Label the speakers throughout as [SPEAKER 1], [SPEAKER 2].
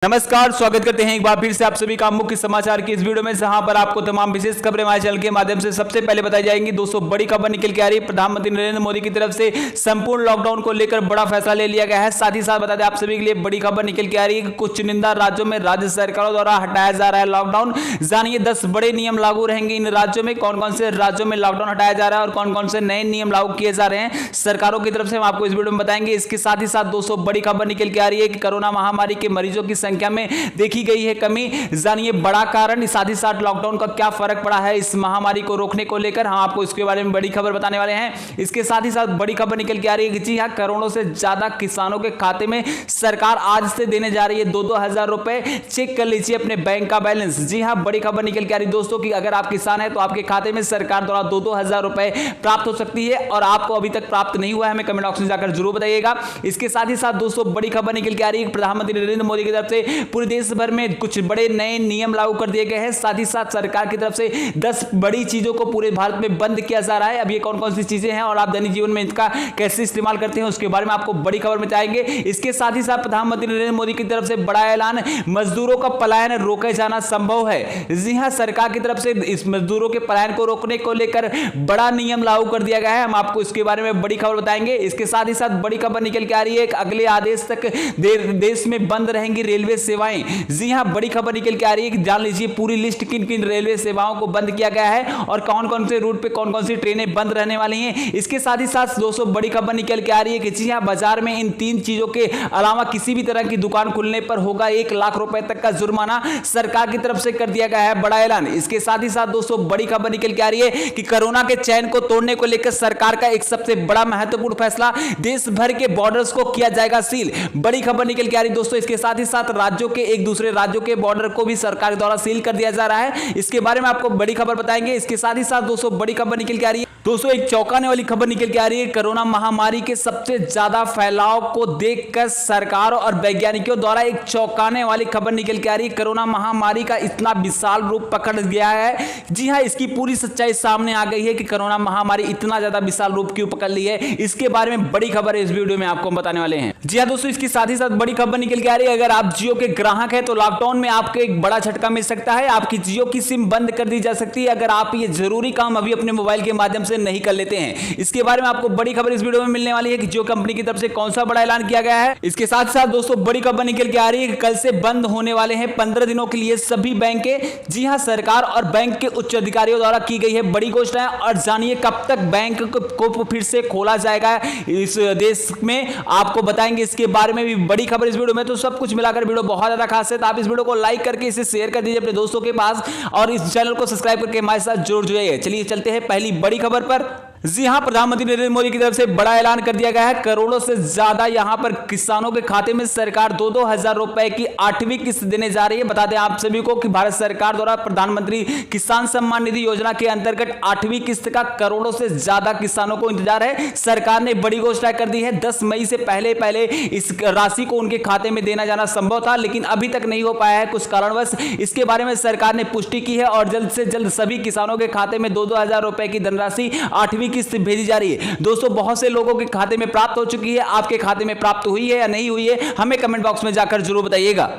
[SPEAKER 1] नमस्कार, स्वागत करते हैं एक बार फिर से आप सभी का मुख्य समाचार की इस वीडियो में, जहां पर आपको तमाम विशेष खबरें हमारे चैनल के माध्यम से सबसे पहले बताई जाएंगी। दोस्तों, बड़ी खबर निकल के आ रही है। प्रधानमंत्री नरेंद्र मोदी की तरफ से संपूर्ण लॉकडाउन को लेकर बड़ा फैसला ले लिया गया है। साथ ही साथ बता दें आप सभी के लिए बड़ी खबर निकल के आ रही है कि कुछ चुनिंदा राज्यों में राज्य सरकारों द्वारा हटाया जा रहा है लॉकडाउन। जानिए 10 बड़े नियम लागू रहेंगे इन राज्यों में। कौन कौन से राज्यों में लॉकडाउन हटाया जा रहा है और कौन कौन से नए नियम लागू किए जा रहे हैं सरकारों की तरफ से, हम आपको इस वीडियो में बताएंगे। इसके साथ ही साथ दोस्तों, बड़ी खबर निकल के आ रही है कि कोरोना महामारी के मरीजों की संख्या में देखी गई है कमी। जानिए बड़ा कारण, साथ ही साथ लॉकडाउन का क्या फर्क पड़ा है इस महामारी को रोकने को लेकर, हम आपको इसके बारे में बड़ी खबर बताने वाले हैं। इसके साथ ही साथ बड़ी खबर निकल के आ रही है कि जी हां, करोड़ों से ज्यादा किसानों के खाते में सरकार आज से देने जा रही है 2-2 हजार रुपए। चेक कर लीजिए अपने बैंक का बैलेंस। जी हां, बड़ी खबर निकल के आ रही है दोस्तों कि अगर आप किसान हैं तो आपके खाते में सरकार द्वारा 2-2 हजार रुपए प्राप्त हो सकती है, और आपको अभी तक प्राप्त नहीं हुआ है, हमें कमेंट बॉक्स में जाकर जरूर बताइएगा। इसके साथ ही साथ दोस्तों, बड़ी खबर निकल के आ रही है प्रधानमंत्री नरेंद्र मोदी की तरफ से पूरे देश भर में कुछ बड़े नए नियम लागू कर दिए गए हैं। साथ ही साथ सरकार की तरफ से 10 बड़ी चीजों को पूरे भारत में बंद किया जा रहा है। अब ये कौन कौन सी चीजें हैं और आप दैनिक जीवन में इनका कैसे इस्तेमाल करते हैं उसके बारे में आपको बड़ी खबर में बताएंगे। इसके साथ ही साथ प्रधानमंत्री नरेंद्र मोदी की तरफ से बड़ा ऐलान, मजदूरों का पलायन रोके जाना संभव है। जी हां, सरकार की तरफ से इस मजदूरों के पलायन को रोकने को लेकर बड़ा नियम लागू कर दिया गया है। हम आपको इसके बारे में बड़ी खबर बताएंगे। इसके साथ ही साथ बड़ी खबर निकल के आ रही है अगले आदेश तक देश में बंद रहेंगी रेलवे सेवाएं। जी हां, बड़ी खबर निकल के आ रही है कि जान लीजिए पूरी लिस्ट किन किन रेलवे सेवाओं को बंद किया गया है और कौन कौन से रूट पे कौन कौन सी ट्रेनें बंद रहने वाली हैं। इसके साथ ही साथ दोस्तों, बड़ी खबर निकल के आ रही है कि जी हां, बाजार में इन 3 चीजों के अलावा किसी भी तरह की दुकान खुलने पर होगा 1 लाख रुपए तक का जुर्माना। सरकार की तरफ से कर दिया गया है बड़ा ऐलान। इसके साथ ही साथ दोस्तों, बड़ी खबर निकल के आ रही है कि कोरोना के चैन को तोड़ने को लेकर सरकार का एक सबसे बड़ा महत्वपूर्ण फैसला, देश भर के बॉर्डर्स को किया जाएगा सील। बड़ी खबर निकल के आ रही दोस्तों। इसके साथ ही साथ राज्यों के एक दूसरे राज्यों के बॉर्डर को भी सरकार द्वारा सील कर दिया जा रहा है। इसके बारे में आपको बड़ी खबर बताएंगे। इसके साथ ही साथ दोस्तों, बड़ी खबर निकल के आ रही है दोस्तों, एक चौंकाने वाली खबर निकल के आ रही है। कोरोना महामारी के सबसे ज्यादा फैलाव को देखकर सरकार और वैज्ञानिकों द्वारा एक चौंकाने वाली खबर निकल के आ रही है। कोरोना महामारी का इतना विशाल रूप पकड़ गया है। जी हां, इसकी पूरी सच्चाई सामने आ गई है कि कोरोना महामारी इतना ज्यादा विशाल रूप क्यों पकड़ ली है। इसके बारे में बड़ी खबर है इस वीडियो में आपको बताने वाले हैं। जी हां दोस्तों, इसके साथ ही साथ बड़ी खबर निकल के आ रही है, अगर आप जियो के ग्राहक हैं तो लॉकडाउन में आपको एक बड़ा झटका मिल सकता है। आपकी जियो की सिम बंद कर दी जा सकती है अगर आप ये जरूरी काम अभी अपने मोबाइल के माध्यम से नहीं कर लेते हैं। इसके बारे में आपको बड़ी खबर इस वीडियो में मिलने वाली है कि जियो कंपनी की तरफ से कौन सा बड़ा ऐलान किया गया है। इसके साथ साथ दोस्तों, बड़ी खबर निकल के आ रही है कि कल से बंद होने वाले हैं 15 दिनों के लिए सभी बैंकें। जी हां, सरकार और बैंक के उच्च अधिकारियों द्वारा की गई है बड़ी घोषणा। और जानिए कब तक बैंक को फिर से खोला जाएगा इस देश में, आपको बताएंगे। इसके बारे में भी बड़ी खबर इस वीडियो में। तो सब कुछ मिलाकर वीडियो बहुत ज्यादा खास है, तो आप इस वीडियो को लाइक करके इसे शेयर कर दीजिए अपने दोस्तों के पास और इस चैनल को सब्सक्राइब करके हमारे साथ जरूर जुड़िए। चलिए चलते हैं पहली बड़ी खबर पर। जी हां, प्रधानमंत्री नरेंद्र मोदी की तरफ से बड़ा ऐलान कर दिया गया है। करोड़ों से ज्यादा यहां पर किसानों के खाते में सरकार 2-2 हजार रुपए की 8वीं किस्त देने जा रही है। बता दें आप सभी को कि भारत सरकार द्वारा प्रधानमंत्री किसान सम्मान निधि योजना के अंतर्गत 8वीं किस्त का करोड़ों से ज्यादा किसानों को इंतजार है। सरकार ने बड़ी घोषणा कर दी है। 10 मई से पहले इस राशि को उनके खाते में देना जाना संभव था, लेकिन अभी तक नहीं हो पाया है कुछ कारणवश। इसके बारे में सरकार ने पुष्टि की है और जल्द से जल्द सभी किसानों के खाते में 2-2 हजार रुपए की धनराशि 8वीं किस्त भेजी जा रही है। दोस्तों, बहुत से लोगों के खाते में प्राप्त हो चुकी है। आपके खाते में प्राप्त हुई है या नहीं हुई है, हमें कमेंट बॉक्स में जाकर जरूर बताइएगा।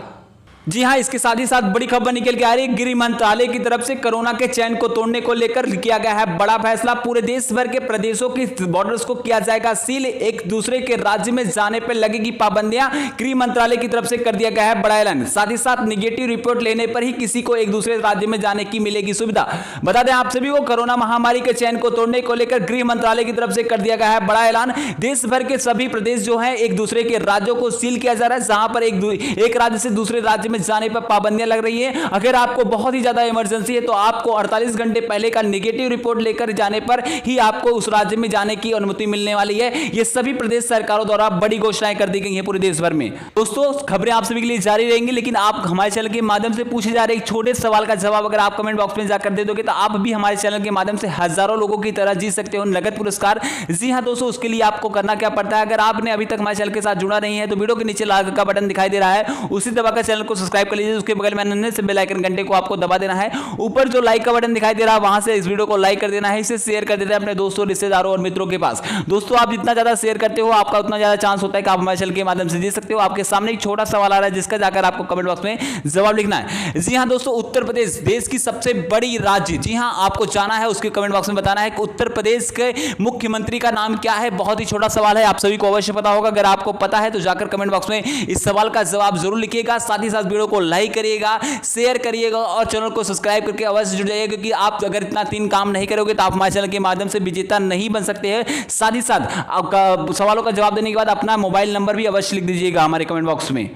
[SPEAKER 1] जी हां, इसके साथ ही साथ बड़ी खबर निकल के आ रही है, गृह मंत्रालय की तरफ से कोरोना के चैन को तोड़ने को लेकर किया गया है बड़ा फैसला। पूरे देश भर के प्रदेशों की बॉर्डर्स को किया जाएगा सील। एक दूसरे के राज्य में जाने पर लगेगी पाबंदियां। गृह मंत्रालय की तरफ से कर दिया गया है बड़ा ऐलान। साथ ही साथ निगेटिव रिपोर्ट लेने पर ही किसी को एक दूसरे राज्य में जाने की मिलेगी सुविधा। बता दें आप सभी को, कोरोना महामारी के चैन को तोड़ने को लेकर गृह मंत्रालय की तरफ से कर दिया गया है बड़ा ऐलान। देश भर के सभी प्रदेश जो है एक दूसरे के राज्यों को सील किया जा रहा है, जहां पर एक राज्य से दूसरे राज्य में जाने पर पाबंदियां लग रही है। अगर आपको बहुत ही ज्यादा इमरजेंसी है तो आपको 48 घंटे पहले का नेगेटिव रिपोर्ट लेकर जाने पर ही आपको उस राज्य में जाने की अनुमति मिलने वाली है। ये सभी प्रदेश सरकारों द्वारा बड़ी घोषणाएं कर दी गई हैं पूरे देश भर में। दोस्तों, खबरें आप सभी के लिए जारी रहेंगी, लेकिन आप हमारे चैनल के माध्यम से पूछे जा रहे एक छोटे सवाल का जवाब अगर आप कमेंट बॉक्स में जाकर दे दोगे तो आप भी हमारे चैनल के माध्यम से हजारों लोगों की तरह जीत सकते हो नगद पुरस्कार। जी हां दोस्तों, उसके लिए आपको करना क्या पड़ता है, अगर आपने अभी तक हमारे चैनल के साथ जुड़ा नहीं है तो वीडियो के नीचे लाल का बटन दिखाई दे रहा है, उसी दबाकर चैनल को सब्सक्राइब कर लीजिए, उसके बगल में नन्हे से बेल आइकन घंटे को आपको दबा देना है। ऊपर जो लाइक का बटन दिखाई दे रहा है वहां से इस वीडियो को लाइक कर देना है, इसे शेयर कर देना है अपने दोस्तों, रिश्तेदारों और मित्रों के पास। दोस्तों आप जितना ज्यादा शेयर करते हो आपका उतना ज्यादा चांस होता है कि आप हमारे चैनल के माध्यम से जीत सकते हो। आपके सामने एक छोटा सवाल आ रहा है जिसका जाकर आपको कमेंट बॉक्स में जवाब लिखना है। जी हां दोस्तों, उत्तर प्रदेश देश की सबसे बड़ी राज्य, जी हां आपको जाना है, उसके कमेंट बॉक्स में बताना है कि उत्तर प्रदेश के मुख्यमंत्री का नाम क्या है। बहुत ही छोटा सवाल है, आप सभी को अवश्य पता होगा। अगर आपको पता है तो जाकर कमेंट बॉक्स में इस सवाल का जवाब जरूर लिखिएगा। साथ ही साथ वीडियो को लाइक करिएगा, शेयर करिएगा और चैनल को सब्सक्राइब करके अवश्य जुड़ जाइएगा, क्योंकि आप अगर इतना 3 काम नहीं करोगे तो आप हमारे चैनल के माध्यम से विजेता नहीं बन सकते हैं। साथ ही साथ आपका सवालों का जवाब देने के बाद अपना मोबाइल नंबर भी अवश्य लिख दीजिएगा हमारे कमेंट बॉक्स में।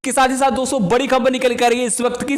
[SPEAKER 1] के साथ ही साथ दोस्तों बड़ी खबर निकल कर रही है इस वक्त की।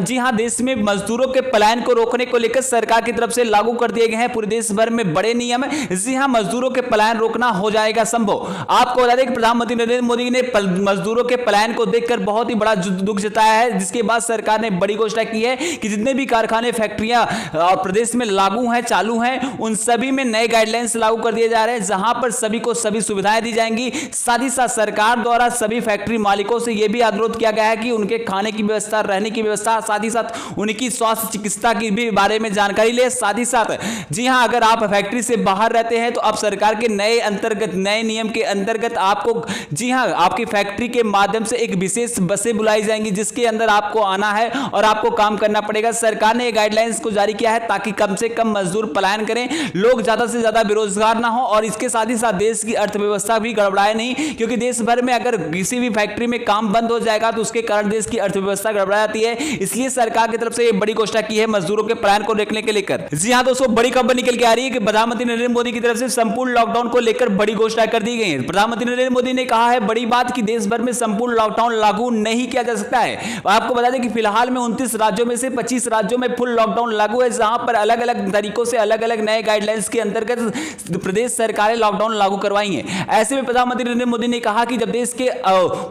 [SPEAKER 1] जी हां, देश में मजदूरों के पलायन को रोकने को लेकर सरकार की तरफ से लागू कर दिए गए हैं पूरे देश भर में बड़े नियम। जी हां, मजदूरों के पलायन रोकना हो जाएगा संभव। आपको बता दें कि प्रधानमंत्री नरेंद्र मोदी ने मजदूरों के पलायन को देखकर बहुत ही बड़ा दुख जताया है, जिसके बाद सरकार ने बड़ी घोषणा की है कि जितने भी कारखाने फैक्ट्रियां प्रदेश में लागू हैं, चालू हैं, उन सभी में नए गाइडलाइंस लागू कर दिए जा रहे हैं, जहां पर सभी को सभी सुविधाएं दी जाएंगी। साथ ही साथ सरकार द्वारा सभी फैक्ट्री मालिकों से यह भी अनुरोध किया गया है कि उनके खाने की व्यवस्था, रहने की व्यवस्था, साथ ही साथ उनकी स्वास्थ्य चिकित्सा की भी बारे में जानकारी ले। साथ ही साथ जी हां, अगर आप फैक्ट्री से बाहर रहते हैं तो अब सरकार के नए नियम के अंतर्गत आपको जी हां आपकी फैक्ट्री के माध्यम से एक विशेष बसें बुलाई जाएंगी, जिसके अंदर आपको आना है और आपको काम करना पड़ेगा। सरकार ने गाइडलाइंस को जारी किया है ताकि कम से कम मजदूर पलायन करें, लोग ज्यादा से ज्यादा बेरोजगार ना हो और इसके साथ ही साथ देश की अर्थव्यवस्था भी गड़बड़ाए नहीं, क्योंकि देश भर में अगर किसी भी फैक्ट्री में काम बंद हो जाएगा तो उसके कारण देश की अर्थव्यवस्था गड़बड़ा जाती है। इसलिए सरकार की तरफ से बड़ी घोषणा की है मजदूरों के पलायन को रोकने के लेकर। जी हां दोस्तों, बड़ी खबर निकल के आ रही है कि प्रधानमंत्री नरेंद्र मोदी की तरफ से संपूर्ण लॉकडाउन को लेकर बड़ी घोषणा कर दी गई है। प्रधानमंत्री नरेंद्र मोदी ने कहा है बड़ी बात कि देश भर में संपूर्ण लॉकडाउन लागू नहीं किया जा सकता है। आपको बता दें कि फिलहाल में 29 राज्यों में से 25 राज्यों में फुल लॉकडाउन लागू है, जहां पर अलग अलग तरीकों से अलग अलग नए गाइडलाइंस के अंतर्गत प्रदेश सरकारें लॉकडाउन लागू करवाई है। ऐसे में प्रधानमंत्री नरेंद्र मोदी ने कहा कि जब देश के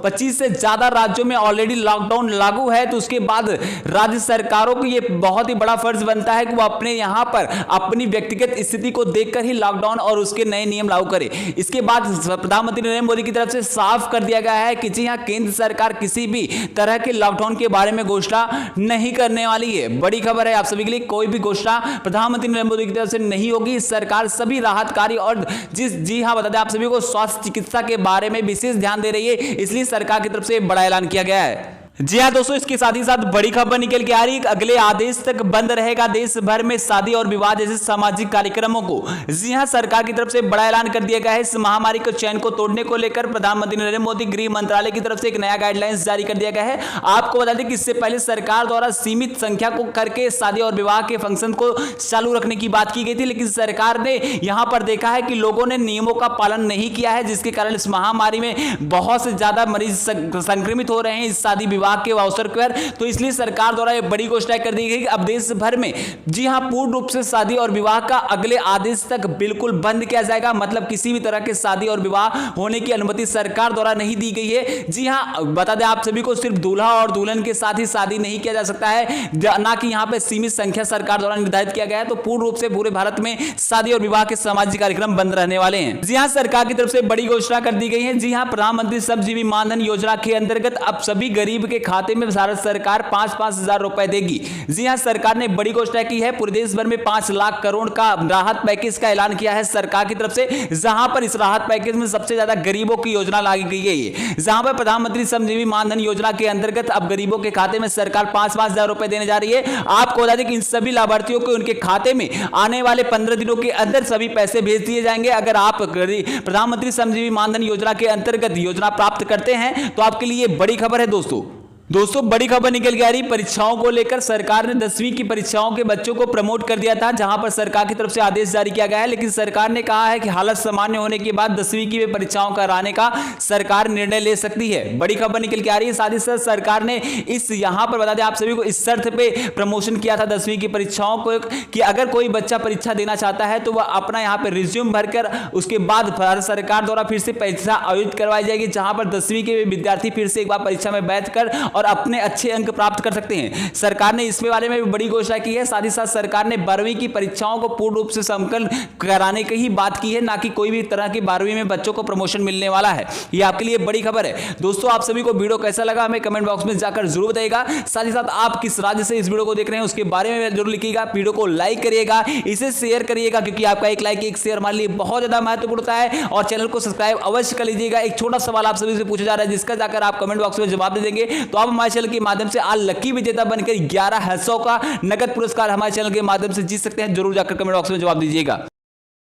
[SPEAKER 1] 25 से ज्यादा राज्यों में ऑलरेडी लॉकडाउन लागू है तो उसके बाद राज्य सरकारों को यह बहुत ही बड़ा फर्ज बनता है कि वो अपने यहां पर अपनी व्यक्तिगत स्थिति को देखकर ही लॉकडाउन और उसके नए नियम लागू करे। इसके बाद प्रधानमंत्री नरेंद्र मोदी की तरफ से साफ कर दिया गया है कि जी हां, केंद्र सरकार किसी भी तरह के लॉकडाउन के बारे में घोषणा नहीं करने वाली है। बड़ी खबर है आप सभी के लिए, कोई भी घोषणा प्रधानमंत्री नरेंद्र मोदी की तरफ से नहीं होगी। सरकार सभी राहत कार्य और जी हां बता दें आप सभी को स्वास्थ्य चिकित्सा के बारे में विशेष ध्यान दे रही है, इसलिए सरकार की तरफ से बड़ा ऐलान किया गया है। जी हां दोस्तों, इसके साथ ही साथ बड़ी खबर निकल के आ रही है, अगले आदेश तक बंद रहेगा देश भर में शादी और विवाह जैसे सामाजिक कार्यक्रमों को। जी हां, सरकार की तरफ से बड़ा ऐलान कर दिया गया है। इस महामारी के चैन को तोड़ने को लेकर प्रधानमंत्री नरेंद्र मोदी गृह मंत्रालय की तरफ से एक नया गाइडलाइंस जारी कर दिया गया है। आपको बता दें कि इससे पहले सरकार द्वारा सीमित संख्या को करके शादी और विवाह के फंक्शन को चालू रखने की बात की गई थी, लेकिन सरकार ने यहां पर देखा है कि लोगों ने नियमों का पालन नहीं किया है, जिसके कारण इस महामारी में बहुत से ज्यादा मरीज संक्रमित हो रहे हैं इस शादी विवाह के अवसर पर। तो इसलिए सरकार द्वारा यह बड़ी घोषणा कर दी गई कि अब देश भर में जी हां पूर्ण रूप से शादी और विवाह का अगले आदेश तक बिल्कुल बंद किया जाएगा। मतलब किसी भी तरह के शादी और विवाह होने की अनुमति सरकार द्वारा नहीं दी गई है। जी हां, बता दें आप सभी को सिर्फ दूल्हा और दुल्हन के साथ ही शादी नहीं किया जा सकता है, ना कि यहां पे सीमित संख्या सरकार द्वारा निर्धारित किया गया है। तो पूर्ण रूप से पूरे भारत में शादी और विवाह के सामाजिक कार्यक्रम बंद रहने वाले हैं। जी हां, सरकार की तरफ से बड़ी घोषणा कर दी गई है। जी हां, प्रधानमंत्री श्रमजीवी मानधन योजना के अंतर्गत अब सभी गरीब के खाते में भारत सरकार 5-5 हजार रुपए देगी। जी हां, सरकार ने बड़ी घोषणा की है। पूरे देश भर में 5 लाख करोड़ का राहत पैकेज का ऐलान किया है सरकार की तरफ से, जहां पर इस राहत पैकेज में सबसे ज्यादा गरीबों की योजना लाई गई है। जहां पर प्रधानमंत्री श्रमजीवी मानधन योजना के अंतर्गत अब गरीबों के खाते में सरकार 5-5 हजार रुपए देने जा रही है। आपको बता दें कि इन सभी लाभार्थियों को उनके खाते में आने वाले 15 दिनों के अंदर सभी पैसे भेज दिए जाएंगे। अगर आप प्रधानमंत्री श्रमजीवी मानधन योजना के अंतर्गत योजना प्राप्त करते हैं तो आपके लिए बड़ी खबर है दोस्तों बड़ी खबर निकल के आ रही परीक्षाओं को लेकर। सरकार ने 10वीं की परीक्षाओं के बच्चों को प्रमोट कर दिया था, जहां पर सरकार की तरफ से आदेश जारी किया गया है, लेकिन सरकार ने कहा है कि हालत सामान्य होने के बाद 10वीं की परीक्षाओं कराने का सरकार निर्णय ले सकती है। बड़ी खबर निकल के आ रही है। साथ ही साथ सरकार ने इस यहां पर बता दें आप सभी को इस शर्त पे प्रमोशन किया था 10वीं की परीक्षाओं को कि अगर कोई बच्चा परीक्षा देना चाहता है तो वह अपना यहां पर रिज्यूम भरकर उसके बाद भारत सरकार द्वारा फिर से परीक्षा आयोजित करवाई जाएगी, जहां पर 10वीं के विद्यार्थी फिर से एक बार परीक्षा में बैठकर और अपने अच्छे अंक प्राप्त कर सकते हैं। सरकार ने इसके बारे में भी बड़ी घोषणा की है। साथ ही साथ सरकार ने 12वीं की परीक्षाओं को पूर्ण रूप से संकलन कराने की ही बात की है, ना कि कोई भी तरह की 12वीं में बच्चों को प्रमोशन मिलने वाला है। ये आपके लिए बड़ी खबर है। दोस्तों, आप सभी को वीडियो कैसा लगा हमें कमेंट बॉक्स में जाकर जरूर बताइएगा। साथ ही साथ आप किस राज्य से इस वीडियो को देख रहे हैं उसके बारे में जरूर लिखिएगा। वीडियो को लाइक करिएगा, इसे शेयर करिएगा, क्योंकि आपका एक लाइक एक शेयर हमारे लिए बहुत ज्यादा महत्वपूर्ण होता है। और चैनल को सब्सक्राइब अवश्य कर लीजिएगा। एक छोटा सवाल आप सभी से पूछा जा रहा है, जिसका जाकर आप कमेंट बॉक्स में जवाब दे देंगे तो आप हमारे चैनल के माध्यम से आज लकी विजेता बनकर 11,100 का नगद पुरस्कार हमारे चैनल के माध्यम से जीत सकते हैं। जरूर जाकर कमेंट बॉक्स में जवाब दीजिएगा।